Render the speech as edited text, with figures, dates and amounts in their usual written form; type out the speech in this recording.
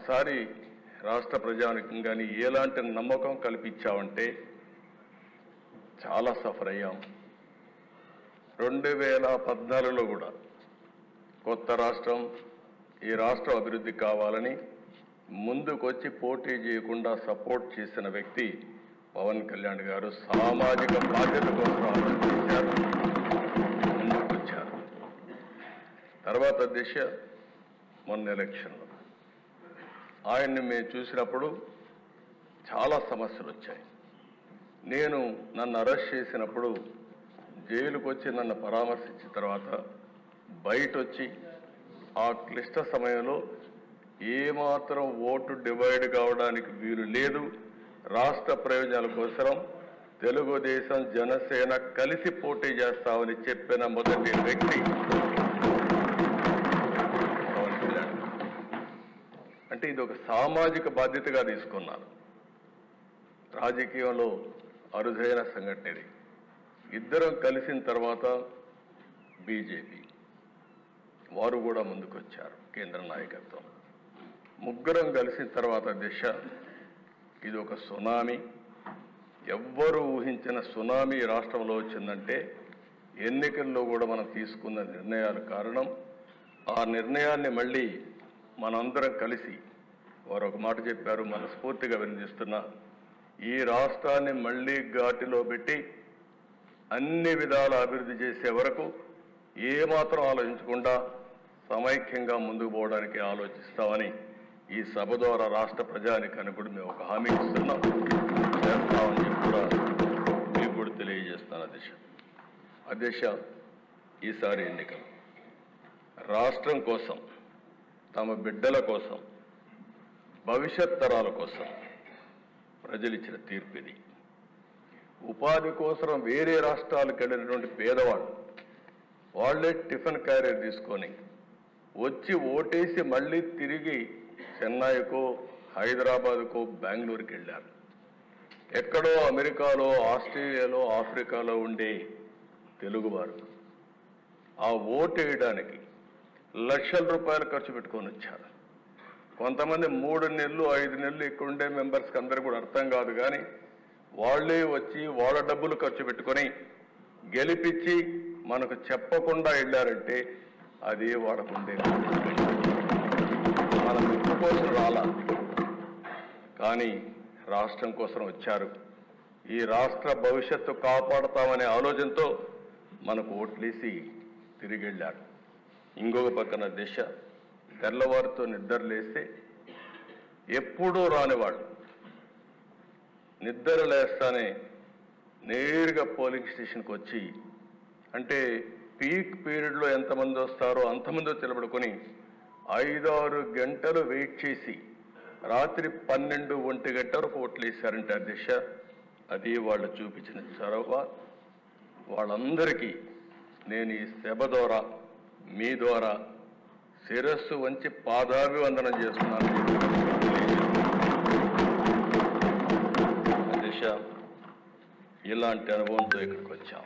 ఒకసారి రాష్ట్ర ప్రజానికం కానీ ఎలాంటి నమ్మకం కల్పించావంటే చాలా సఫర్ అయ్యాం. 2014లో కూడా కొత్త రాష్ట్రం, ఈ రాష్ట్రం అభివృద్ధి కావాలని ముందుకొచ్చి పోటీ చేయకుండా సపోర్ట్ చేసిన వ్యక్తి పవన్ కళ్యాణ్ గారు. సామాజిక బాధ్యత కోసం ఆలోచించారు, ముందుకొచ్చారు. తర్వాత దిశ మొన్న ఎలక్షన్లో ఆయన్ని మేము చూసినప్పుడు చాలా సమస్యలు వచ్చాయి. నన్ను అరెస్ట్ చేసినప్పుడు జైలుకు వచ్చి నన్ను పరామర్శించిన తర్వాత బయట వచ్చి ఆ క్లిష్ట సమయంలో ఏమాత్రం ఓటు డివైడ్ కావడానికి వీలు లేదు, రాష్ట్ర ప్రయోజనాల కోసం తెలుగుదేశం జనసేన కలిసి పోటీ చేస్తామని చెప్పిన మొదటి వ్యక్తి పవన్ కళ్యాణ్. అంటే ఇది ఒక సామాజిక బాధ్యతగా తీసుకున్నారు. రాజకీయంలో అరుదైన సంఘటన ఇది. ఇద్దరం కలిసిన తర్వాత బీజేపీ వారు కూడా ముందుకొచ్చారు, కేంద్ర నాయకత్వం. ముగ్గురం కలిసిన తర్వాత దిశ ఇది ఒక సునామీ. ఎవ్వరూ ఊహించిన సునామీ రాష్ట్రంలో వచ్చిందంటే ఎన్నికల్లో కూడా మనం తీసుకున్న నిర్ణయాల కారణం. ఆ నిర్ణయాన్ని మళ్ళీ మనందరం కలిసి వారు ఒక మాట చెప్పారు, మనస్ఫూర్తిగా వినిపిస్తున్నా, ఈ రాష్ట్రాన్ని మళ్ళీ ఘాటిలో పెట్టి అన్ని విధాల అభివృద్ధి చేసే వరకు ఏమాత్రం ఆలోచించకుండా సమైక్యంగా ముందుకు పోవడానికి ఆలోచిస్తామని ఈ సభ ద్వారా రాష్ట్ర ప్రజానికాన్ని కూడా మేము ఒక హామీ ఇస్తున్నాం, చేస్తామని చెప్పి కూడా మీకు కూడా తెలియజేస్తాను. అధ్యక్ష, ఈసారి ఎన్నికలు రాష్ట్రం కోసం, తమ బిడ్డల కోసం, భవిష్యత్ తరాల కోసం ప్రజలు ఇచ్చిన తీర్పు ఇది. ఉపాధి కోసం వేరే రాష్ట్రాలకు వెళ్ళినటువంటి పేదవాళ్ళు వాళ్లే టిఫిన్ క్యారియర్ తీసుకొని వచ్చి ఓటేసి మళ్ళీ తిరిగి చెన్నైకో, హైదరాబాద్కో, బెంగళూరుకి వెళ్ళారు. ఎక్కడో అమెరికాలో, ఆస్ట్రేలియాలో, ఆఫ్రికాలో ఉండే తెలుగువారు ఆ ఓటు వేయడానికి లక్షల రూపాయలు ఖర్చు పెట్టుకొని వచ్చారు. కొంతమంది 3 నెలలు 5 నెలలు ఇక్కడ ఉండే మెంబర్స్కి అందరూ కూడా అర్థం కాదు, కానీ వాళ్లే వచ్చి వాళ్ళ డబ్బులు ఖర్చు పెట్టుకొని గెలిపించి మనకు చెప్పకుండా వెళ్ళారంటే అది వాళ్ళకుండే. మన మెప్పు కోసం రాలా, కానీ రాష్ట్రం కోసం వచ్చారు. ఈ రాష్ట్ర భవిష్యత్తు కాపాడుతామనే ఆలోచనతో మనకు ఓట్లేసి తిరిగి వెళ్ళారు. ఇంకొక పక్కన దిశ తెల్లవారితో నిద్ర లేస్తే ఎప్పుడూ రానివాళ్ళు నిద్ర లేస్తానే నేరుగా పోలింగ్ స్టేషన్కి వచ్చి, అంటే పీక్ పీరియడ్లో ఎంతమంది వస్తారో అంతమంది నిలబడుకొని 5-6 గంటలు వెయిట్ చేసి రాత్రి 12-1 గంట వరకు ఓట్లు వేశారంటే అధ్యక్ష, అది వాళ్ళు చూపించిన చొరవ. వాళ్ళందరికీ నేను ఈ సభ ద్వారా, మీ ద్వారా శిరస్సు వంచి పాదాభివందనం చేస్తున్నాను. అధ్యక్ష, ఇలాంటి అనుభవంతో ఇక్కడికి వచ్చాం.